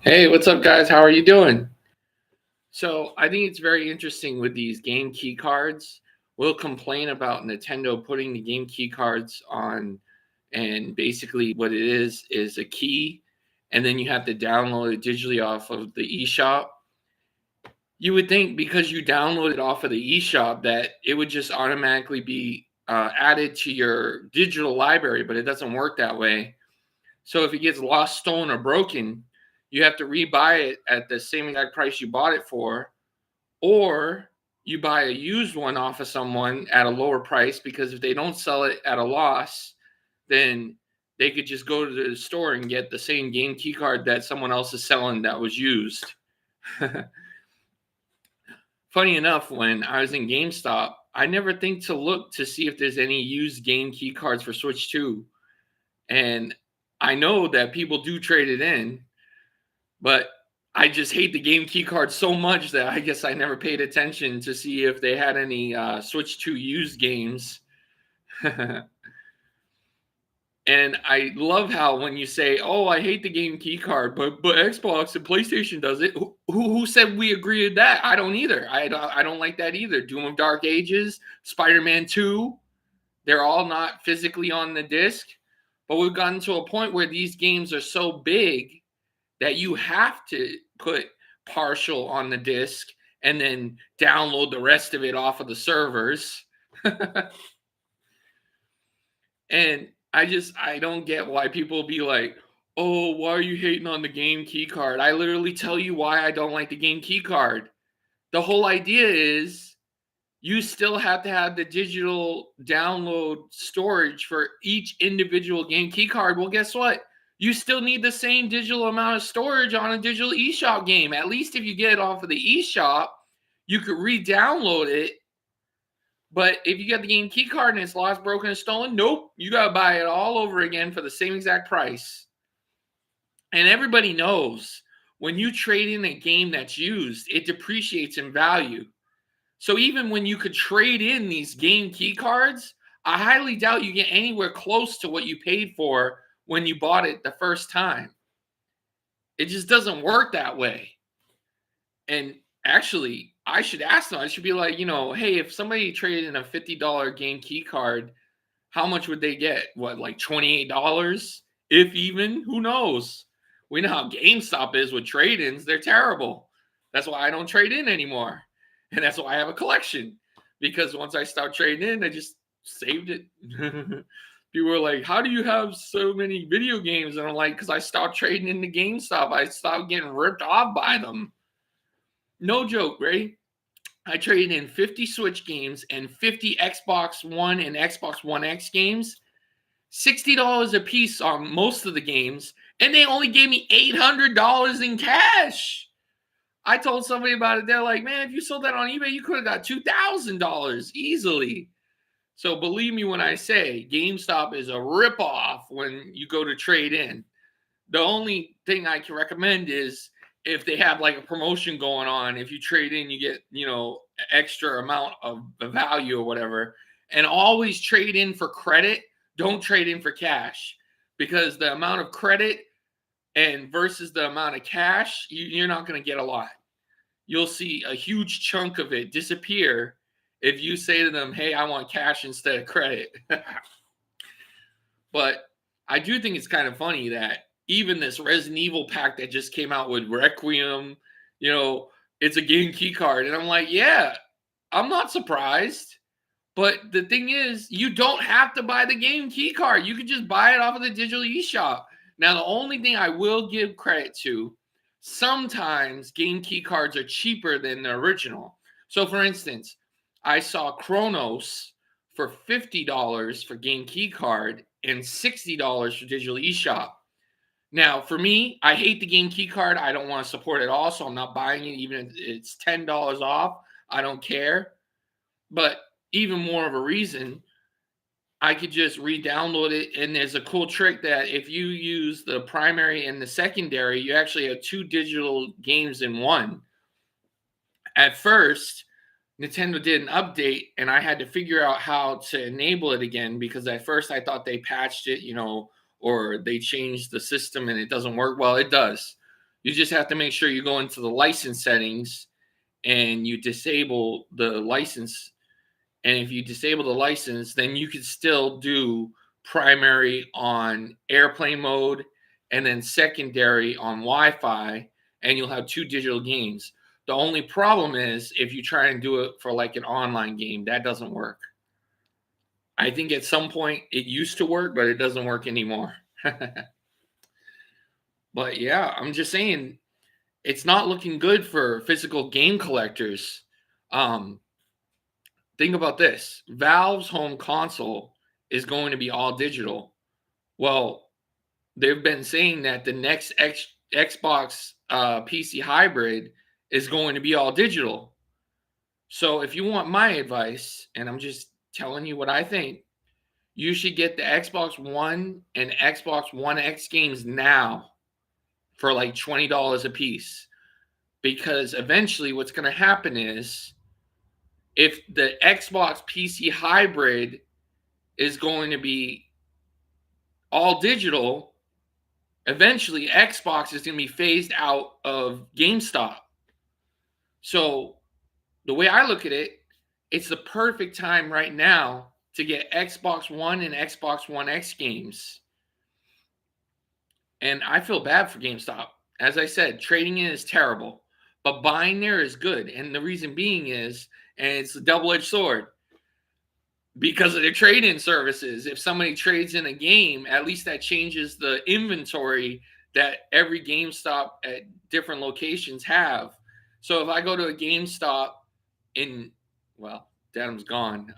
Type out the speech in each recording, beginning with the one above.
Hey, what's up, guys? How are you doing? So, I think it's very interesting with these game key cards. We'll complain about Nintendo putting the game key cards on, and basically, what it is a key, and then you have to download it digitally off of the eShop. You would think because you download it off of the eShop that it would just automatically be added to your digital library, but it doesn't work that way. So if it gets lost, stolen, or broken, you have to rebuy it at the same exact price you bought it for, or you buy a used one off of someone at a lower price, because if they don't sell it at a loss, then they could just go to the store and get the same game key card that someone else is selling that was used. Funny enough, when I was in GameStop, I never think to look to see if there's any used game key cards for Switch 2. And I know that people do trade it in, but I just hate the game key card so much that I guess I never paid attention to see if they had any Switch 2 used games. And I love how when you say, "Oh, I hate the game key card, but Xbox and PlayStation does it." Who said we agree with that? I don't either. I don't like that either. Doom of Dark Ages, Spider-Man 2, they're all not physically on the disc, but we've gotten to a point where these games are so big that you have to put partial on the disc and then download the rest of it off of the servers. And I don't get why people be like, "Oh, why are you hating on the game key card?" I literally tell you why I don't like the game key card. The whole idea is you still have to have the digital download storage for each individual game key card. Well, guess what? You still need the same digital amount of storage on a digital eShop game. At least if you get it off of the eShop, you could re-download it. But if you get the game key card and it's lost, broken, and stolen, nope, you got to buy it all over again for the same exact price. And everybody knows when you trade in a game that's used, it depreciates in value. So even when you could trade in these game key cards, I highly doubt you get anywhere close to what you paid for when you bought it the first time. It just doesn't work that way. And actually, I should ask them. I should be like, hey, if somebody traded in a $50 game key card, how much would they get? What, like $28? If even? Who knows? We know how GameStop is with trade-ins. They're terrible. That's why I don't trade in anymore. And that's why I have a collection. Because once I start trading in, I just saved it. People were like, "How do you have so many video games?" And I'm like, because I stopped trading into GameStop. I stopped getting ripped off by them. No joke, right? I traded in 50 Switch games and 50 Xbox One and Xbox One X games. $60 a piece on most of the games, and they only gave me $800 in cash. I told somebody about it. They're like, "Man, if you sold that on eBay, you could have got $2,000 easily." So believe me when I say GameStop is a ripoff when you go to trade in. The only thing I can recommend is if they have like a promotion going on, if you trade in, you get, extra amount of the value or whatever. And always trade in for credit. Don't trade in for cash, because the amount of credit and versus the amount of cash, you're not going to get a lot. You'll see a huge chunk of it disappear if you say to them, "Hey, I want cash instead of credit." But I do think it's kind of funny that even this Resident Evil pack that just came out with Requiem, it's a game key card. And I'm like, yeah, I'm not surprised. But the thing is, you don't have to buy the game key card. You can just buy it off of the digital eShop. Now, the only thing I will give credit to, sometimes game key cards are cheaper than the original. So, for instance, I saw Chronos for $50 for game key card and $60 for digital eShop. Now, for me, I hate the game key card. I don't want to support it at all, so I'm not buying it, even if it's $10 off. I don't care. But even more of a reason, I could just re-download it. And there's a cool trick that if you use the primary and the secondary, you actually have two digital games in one. At first, Nintendo did an update, and I had to figure out how to enable it again, because at first I thought they patched it, or they change the system and it doesn't work. Well, it does. You just have to make sure you go into the license settings and you disable the license. And if you disable the license, then you can still do primary on airplane mode and then secondary on Wi-Fi, and you'll have two digital games. The only problem is if you try and do it for like an online game, that doesn't work. I think at some point it used to work, but it doesn't work anymore. But yeah, I'm just saying it's not looking good for physical game collectors. Um, think about this. Valve's home console is going to be all digital. Well, they've been saying that the next Xbox PC hybrid is going to be all digital. So if you want my advice, and I'm just telling you what I think, you should get the Xbox One and Xbox One X games now for like $20 a piece. Because eventually what's going to happen is if the Xbox PC hybrid is going to be all digital, eventually Xbox is going to be phased out of GameStop. So the way I look at it, it's the perfect time right now to get Xbox One and Xbox One X games. And I feel bad for GameStop. As I said, trading in is terrible, but buying there is good. And the reason being is, and it's a double-edged sword, because of the trade-in services. If somebody trades in a game, at least that changes the inventory that every GameStop at different locations have. So if I go to a GameStop in, well, Dedham's gone,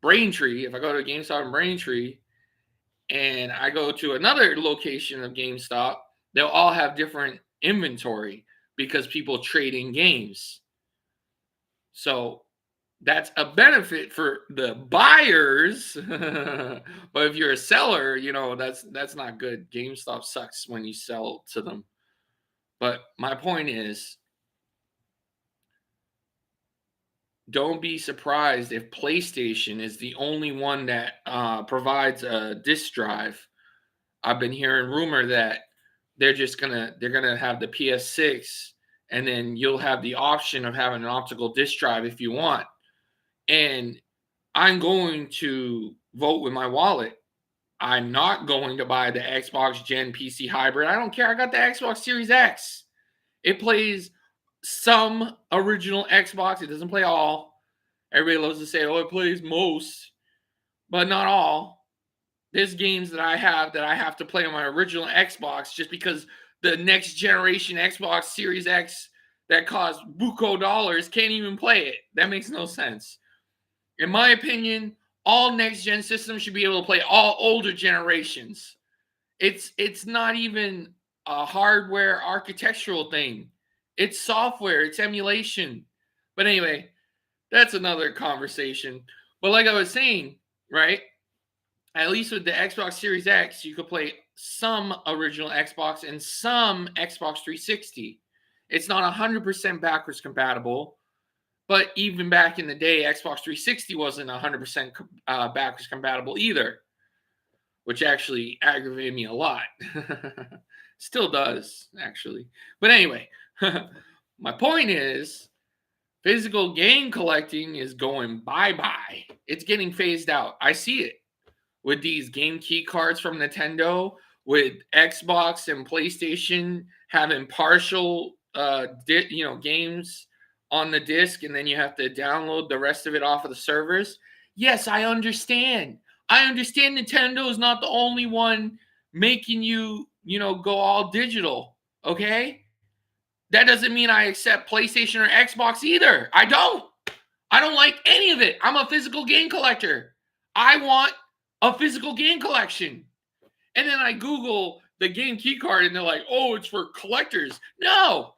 Braintree, if I go to a GameStop in Braintree and I go to another location of GameStop, they'll all have different inventory because people trade in games. So that's a benefit for the buyers. But if you're a seller, you know, that's not good. GameStop sucks when you sell to them. But my point is, don't be surprised if PlayStation is the only one that provides a disk drive. I've been hearing rumor that they're gonna have the PS6, and then you'll have the option of having an optical disk drive if you want. And I'm going to vote with my wallet. I'm not going to buy the Xbox Gen PC hybrid. I don't care. I got the Xbox Series X. It plays some original Xbox. It doesn't play all. Everybody loves to say, oh, it plays most, but not all. There's games that I have to play on my original Xbox just because the next generation Xbox Series X that costs buco dollars can't even play it. That makes no sense. In my opinion, all next gen systems should be able to play all older generations. It's not even a hardware architectural thing. It's software, it's emulation. But anyway, that's another conversation. But like I was saying, right? At least with the Xbox Series X, you could play some original Xbox and some Xbox 360. It's not 100% backwards compatible, but even back in the day, Xbox 360 wasn't 100% backwards compatible either, which actually aggravated me a lot. Still does, actually. But anyway, my point is, physical game collecting is going bye-bye. It's getting phased out. I see it with these game key cards from Nintendo, with Xbox and PlayStation having partial games on the disc, and then you have to download the rest of it off of the servers. Yes, I understand. I understand Nintendo is not the only one making you, go all digital, okay? That doesn't mean I accept PlayStation or Xbox either. I don't. I don't like any of it. I'm a physical game collector. I want a physical game collection. And then I Google the game key card and they're like, oh, it's for collectors. No.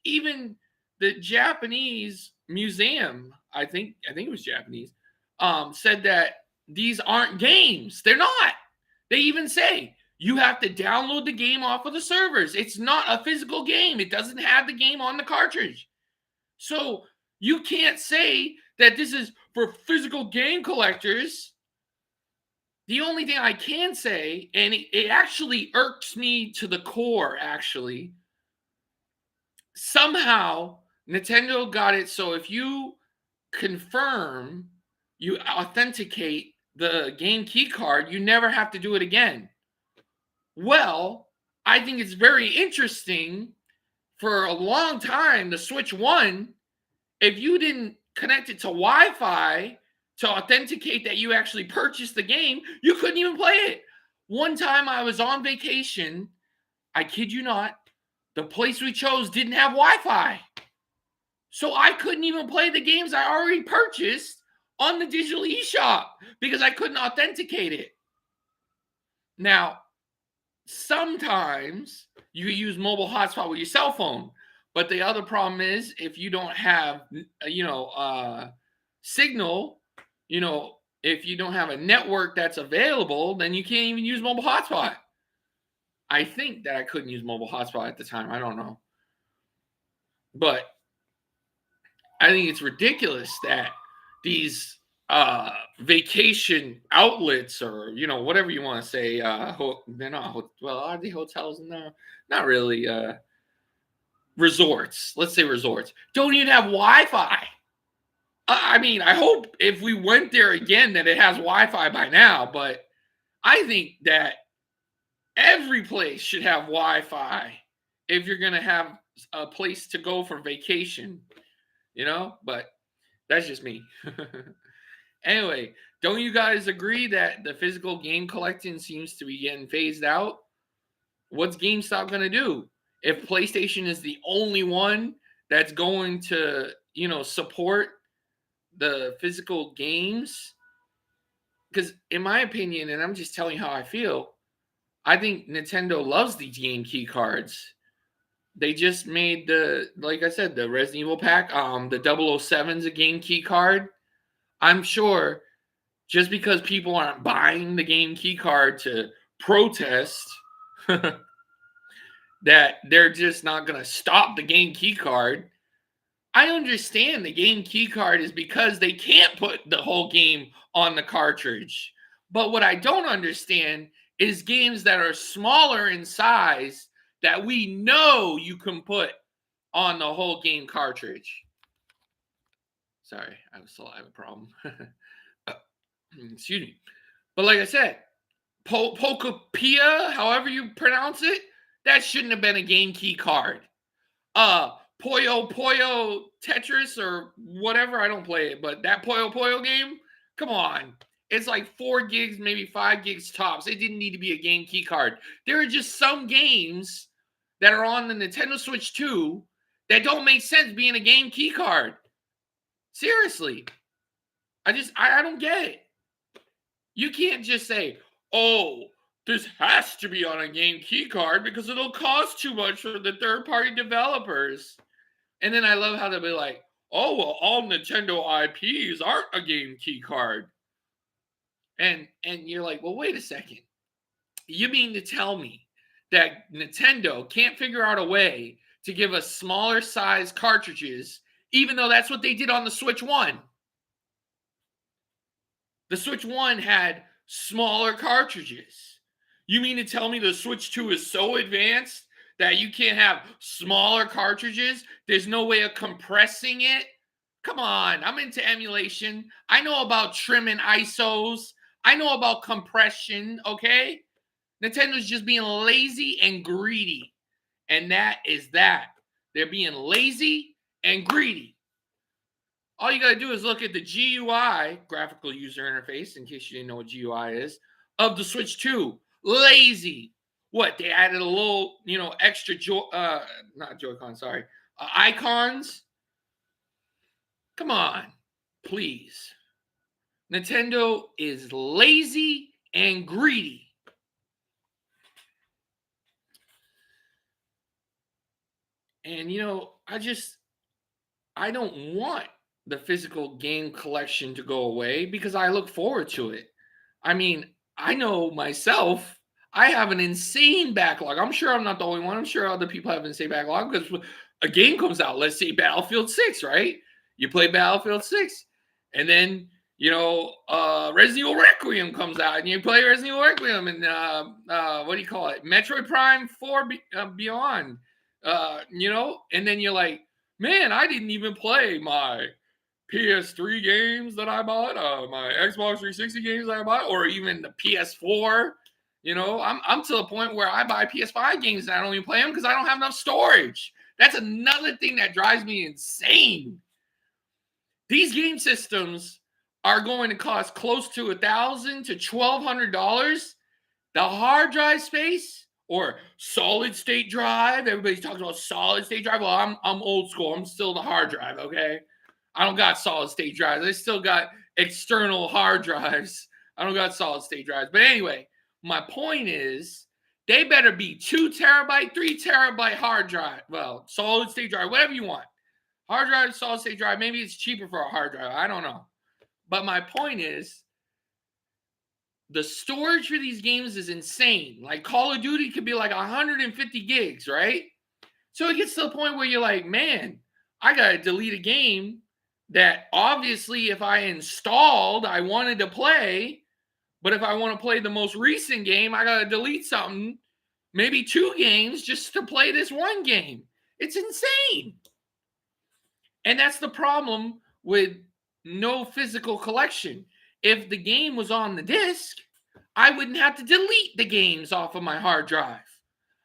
Even the Japanese museum, I think it was Japanese, said that these aren't games. They're not. They even say you have to download the game off of the servers. It's not a physical game. It doesn't have the game on the cartridge. So you can't say that this is for physical game collectors The only thing I can say, and it actually irks me to the core, actually, somehow Nintendo got it so if you confirm, you authenticate the game key card, you never have to do it again. Well, I think it's very interesting. For a long time, the Switch 1, if you didn't connect it to Wi-Fi to authenticate that you actually purchased the game, you couldn't even play it. One time I was on vacation, I kid you not, the place we chose didn't have Wi-Fi. So I couldn't even play the games I already purchased on the digital eShop because I couldn't authenticate it. Now, sometimes you use mobile hotspot with your cell phone, but the other problem is if you don't have signal, if you don't have a network that's available, then you can't even use mobile hotspot. I think that I couldn't use mobile hotspot at the time. I don't know, but I think it's ridiculous that these vacation outlets, or whatever you want to say, they're not, well, are they hotels? No, not really. Resorts, let's say resorts, don't even have Wi-Fi. I mean, I hope if we went there again that it has Wi-Fi by now, but I think that every place should have Wi-Fi if you're going to have a place to go for vacation, but that's just me. Anyway, don't you guys agree that the physical game collecting seems to be getting phased out? What's GameStop going to do? If PlayStation is the only one that's going to, support the physical games, because in my opinion, and I'm just telling you how I feel, I think Nintendo loves these game key cards. They just made like I said, the Resident Evil pack, the 007's a game key card. I'm sure just because people aren't buying the game key card to protest that they're just not going to stop the game key card. I understand the game key card is because they can't put the whole game on the cartridge. But what I don't understand is games that are smaller in size that we know you can put on the whole game cartridge. Sorry, I have a problem. Excuse me. But like I said, Pokopia, however you pronounce it, that shouldn't have been a game key card. Puyo Puyo Tetris or whatever, I don't play it, but that Puyo Puyo game, come on. It's like 4 gigs, maybe 5 gigs tops. It didn't need to be a game key card. There are just some games that are on the Nintendo Switch 2 that don't make sense being a game key card. Seriously. I don't get it. You can't just say, oh, this has to be on a game key card because it'll cost too much for the third-party developers. And then I love how they'll be like, oh, well, all Nintendo IPs aren't a game key card. And you're like, well, wait a second. You mean to tell me that Nintendo can't figure out a way to give us smaller size cartridges, even though that's what they did on the Switch 1? The Switch 1 had smaller cartridges. You mean to tell me the Switch 2 is so advanced that you can't have smaller cartridges? There's no way of compressing it? Come on, I'm into emulation. I know about trimming ISOs. I know about compression, okay? Nintendo's just being lazy and greedy. And that is that. They're being lazy and greedy. All you got to do is look at the GUI, graphical user interface, in case you didn't know what GUI is, of the Switch 2. Lazy. What? They added a little, extra not Joy-Con, sorry. Icons. Come on. Please. Nintendo is lazy and greedy. And, I don't want the physical game collection to go away because I look forward to it. I mean, I know myself, I have an insane backlog. I'm sure I'm not the only one. I'm sure other people have an insane backlog because a game comes out, let's say Battlefield 6, right? You play Battlefield 6, and then Resident Evil Requiem comes out, and you play Resident Evil Requiem, and what do you call it? Metroid Prime 4 Beyond, and then you're like, man, I didn't even play my PS3 games that I bought, my Xbox 360 games that I bought, or even the PS4. I'm to the point where I buy PS5 games and I don't even play them because I don't have enough storage. That's another thing that drives me insane. These game systems are going to cost close to $1,000 to $1,200. The hard drive space or solid state drive. Everybody's talking about solid state drive. Well, I'm old school. I'm still the hard drive. Okay, I don't got solid state drives. I still got external hard drives. I don't got solid state drives. But anyway, my point is, they better be 2 terabyte, 3 terabyte hard drive. Well, solid state drive, whatever you want. Hard drive, solid state drive. Maybe it's cheaper for a hard drive. I don't know. But my point is, the storage for these games is insane. Like Call of Duty could be like 150 gigs, right? So it gets to the point where you're like, man, I got to delete a game that obviously if I installed, I wanted to play. But if I want to play the most recent game, I got to delete something, maybe 2 games just to play this one game. It's insane. And that's the problem with no physical collection. If the game was on the disc, I wouldn't have to delete the games off of my hard drive.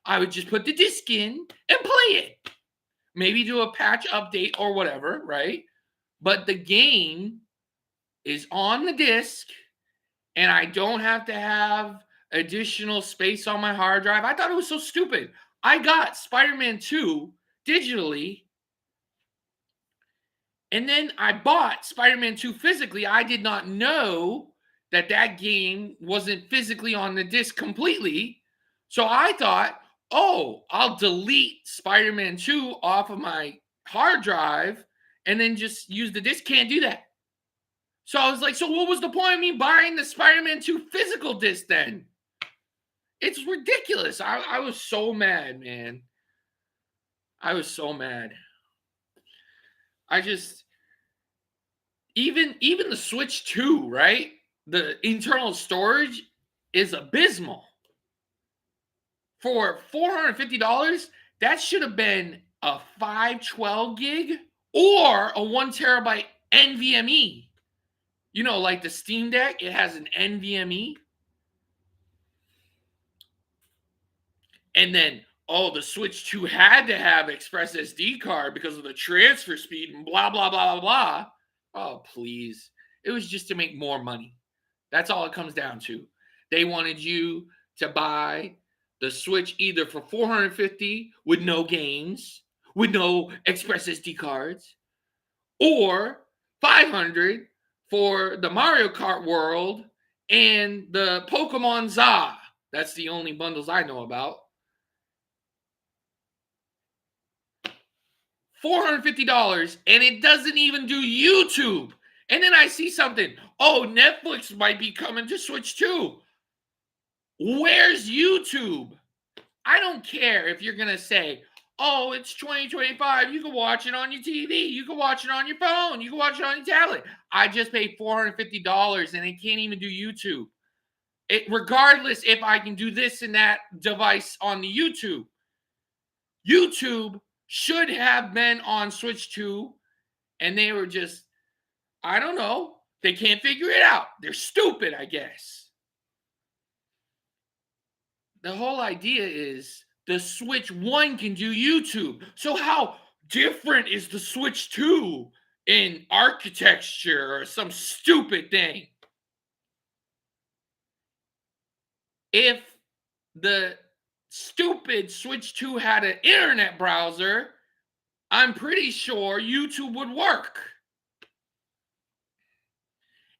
I would just put the disc in and play it. Maybe do a patch update or whatever, right? But the game is on the disc, and I don't have to have additional space on my hard drive. I thought it was so stupid. I got Spider-Man 2 digitally, and then I bought Spider-Man 2 physically. I did not know that game wasn't physically on the disc completely. So I thought, oh, I'll delete Spider-Man 2 off of my hard drive and then just use the disc. Can't do that. So I was like, so what was the point of me buying the Spider-Man 2 physical disc then? It's ridiculous. I was so mad, man. I was so mad. I just, even the Switch 2, right? The internal storage is abysmal. For $450, that should have been a 512 gig or a 1 terabyte NVMe. Like the Steam Deck, it has an NVMe. And then, the Switch 2 had to have Express SD card because of the transfer speed and blah, blah, blah, blah, blah. Oh, please. It was just to make more money. That's all it comes down to. They wanted you to buy the Switch either for $450 with no games, with no Express SD cards, or $500 for the Mario Kart World and the Pokemon ZA. That's the only bundles I know about. $450, and it doesn't even do YouTube. And then I see something. Oh, Netflix might be coming to Switch too. Where's YouTube? I don't care if you're going to say, oh, it's 2025. You can watch it on your TV. You can watch it on your phone. You can watch it on your tablet. I just paid $450 and it can't even do YouTube. Regardless if I can do this and that device on the YouTube. YouTube should have been on Switch 2, and they were just, I don't know. They can't figure it out. They're stupid, I guess. The whole idea is the Switch 1 can do YouTube. So how different is the Switch 2 in architecture or some stupid thing? If the stupid Switch 2 had an internet browser, I'm pretty sure YouTube would work.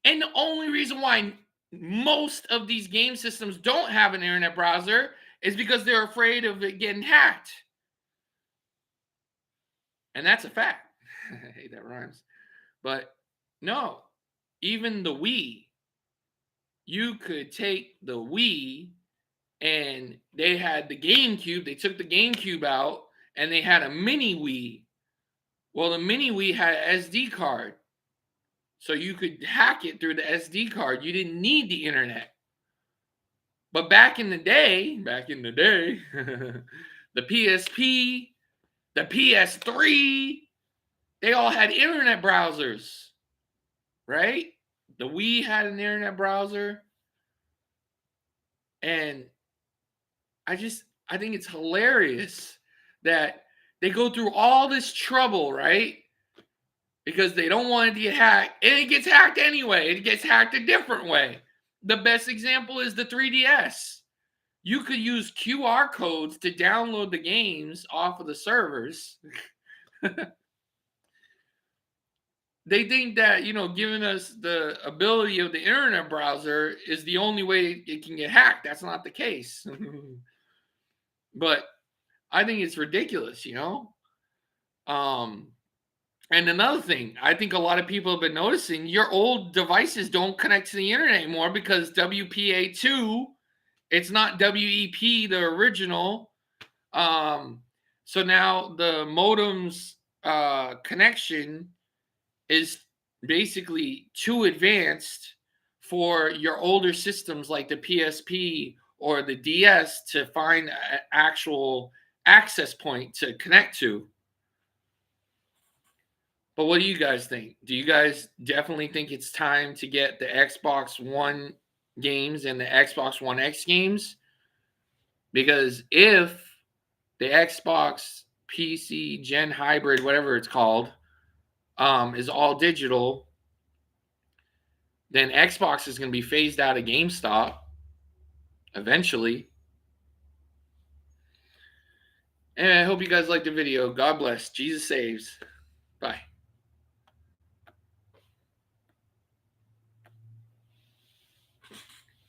And the only reason why most of these game systems don't have an internet browser is because they're afraid of it getting hacked. And that's a fact. Hey, that rhymes. But no, even the Wii, you could take the Wii, and they had the GameCube. They took the GameCube out, and they had a mini Wii. Well, the mini Wii had an SD card. So you could hack it through the SD card. You didn't need the internet. But back in the day, the PSP, the PS3, they all had internet browsers, right? The Wii had an internet browser. And I think it's hilarious that they go through all this trouble, right? Because they don't want it to get hacked. And it gets hacked anyway. It gets hacked a different way. The best example is the 3DS. You could use QR codes to download the games off of the servers. They think that, giving us the ability of the internet browser is the only way it can get hacked. That's not the case. But I think it's ridiculous. Um, and another thing, I think a lot of people have been noticing your old devices don't connect to the internet anymore because WPA2, it's not WEP, the original. So now the modem's connection is basically too advanced for your older systems like the PSP or the DS to find an actual access point to connect to. But what do you guys think? Do you guys definitely think it's time to get the Xbox One games and the Xbox One X games? Because if the Xbox PC Gen Hybrid, whatever it's called, is all digital, then Xbox is going to be phased out of GameStop eventually. And I hope you guys liked the video. God bless. Jesus saves. Bye.